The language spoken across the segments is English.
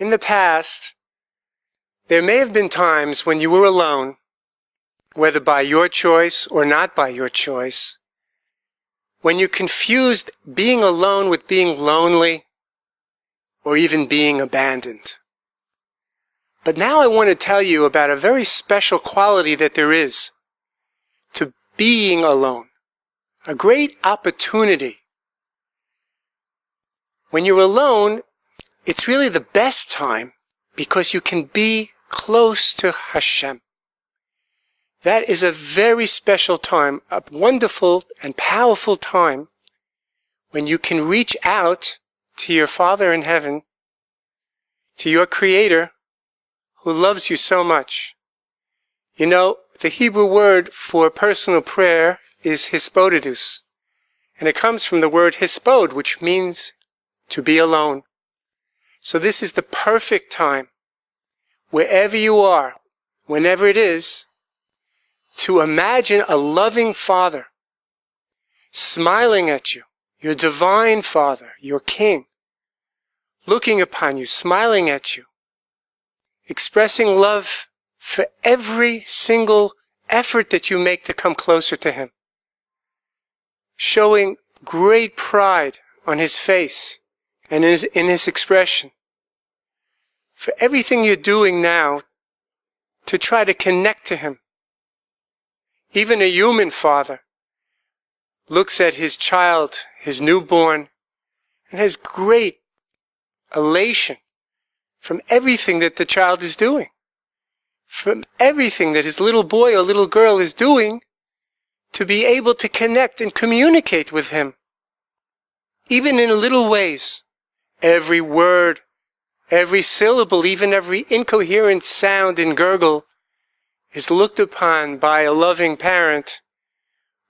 In the past, there may have been times when you were alone, whether by your choice or not by your choice, when you confused being alone with being lonely or even being abandoned. But now I want to tell you about a very special quality that there is to being alone, a great opportunity. When you're alone, it's really the best time because you can be close to Hashem. That is a very special time, a wonderful and powerful time when you can reach out to your Father in heaven, to your Creator who loves you so much. You know, the Hebrew word for personal prayer is hisbodedus, and it comes from the word hisbod, which means to be alone. So this is the perfect time, wherever you are, whenever it is, to imagine a loving Father smiling at you, your divine Father, your King, looking upon you, smiling at you, expressing love for every single effort that you make to come closer to Him, showing great pride on His face and in His expression for everything you're doing now to try to connect to Him. Even a human father looks at his child, his newborn, and has great elation from everything that the child is doing, from everything that his little boy or little girl is doing to be able to connect and communicate with Him, even in little ways. Every word, every syllable, even every incoherent sound and gurgle is looked upon by a loving parent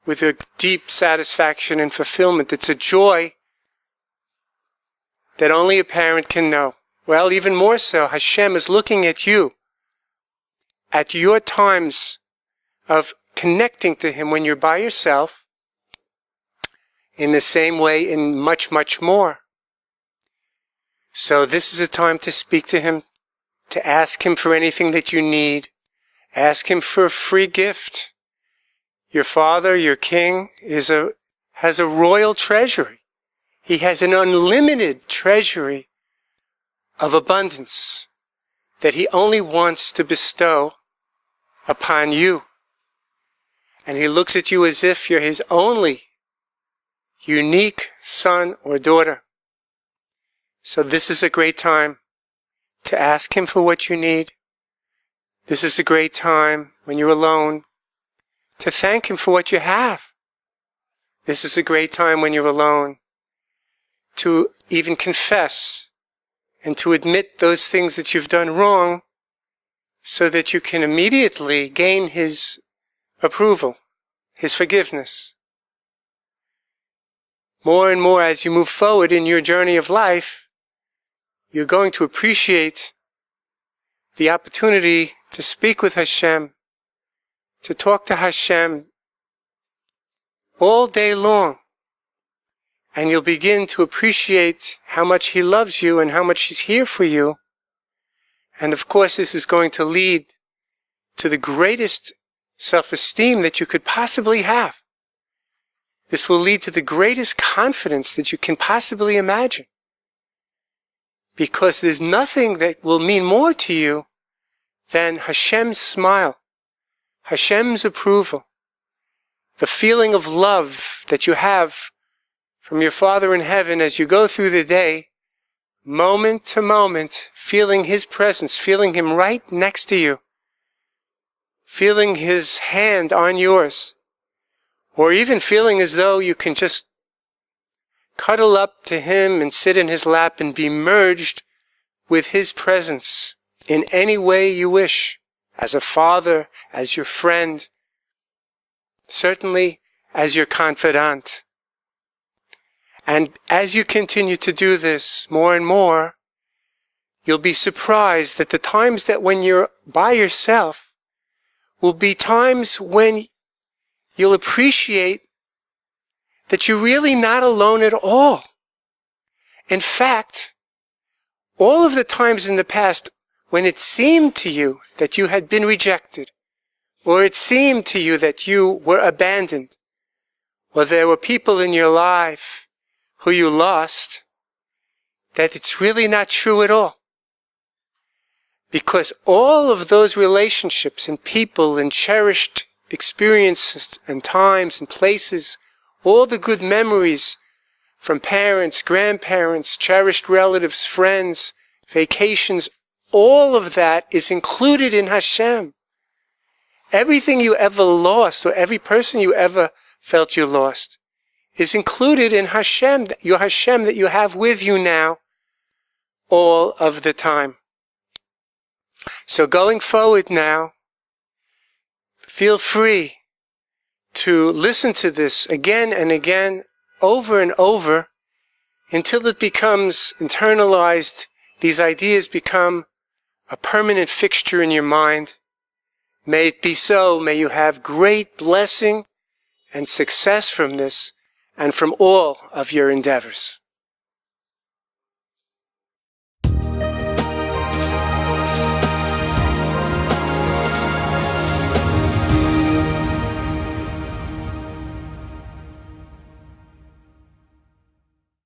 with a deep satisfaction and fulfillment. It's a joy that only a parent can know. Well, even more so, Hashem is looking at you, at your times of connecting to Him when you're by yourself, in the same way, in much, much more. So this is a time to speak to Him, to ask Him for anything that you need. Ask Him for a free gift. Your Father, your King, has a royal treasury. He has an unlimited treasury of abundance that He only wants to bestow upon you. And He looks at you as if you're His only unique son or daughter. So this is a great time to ask Him for what you need. This is a great time when you're alone to thank Him for what you have. This is a great time when you're alone to even confess and to admit those things that you've done wrong so that you can immediately gain His approval, His forgiveness. More and more as you move forward in your journey of life, you're going to appreciate the opportunity to speak with Hashem, to talk to Hashem all day long. And you'll begin to appreciate how much He loves you and how much He's here for you. And of course, this is going to lead to the greatest self-esteem that you could possibly have. This will lead to the greatest confidence that you can possibly imagine. Because there's nothing that will mean more to you than Hashem's smile, Hashem's approval, the feeling of love that you have from your Father in heaven as you go through the day, moment to moment, feeling His presence, feeling Him right next to you, feeling His hand on yours, or even feeling as though you can just cuddle up to Him and sit in His lap and be merged with His presence in any way you wish, as a father, as your friend, certainly as your confidant. And as you continue to do this more and more, you'll be surprised that the times that when you're by yourself will be times when you'll appreciate that you're really not alone at all. In fact, all of the times in the past when it seemed to you that you had been rejected, or it seemed to you that you were abandoned, or there were people in your life who you lost, that it's really not true at all. Because all of those relationships and people and cherished experiences and times and places, all the good memories from parents, grandparents, cherished relatives, friends, vacations, all of that is included in Hashem. Everything you ever lost, or every person you ever felt you lost, is included in Hashem, your Hashem that you have with you now, all of the time. So going forward now, feel free to listen to this again and again, over and over, until it becomes internalized, these ideas become a permanent fixture in your mind. May it be so. May you have great blessing and success from this and from all of your endeavors.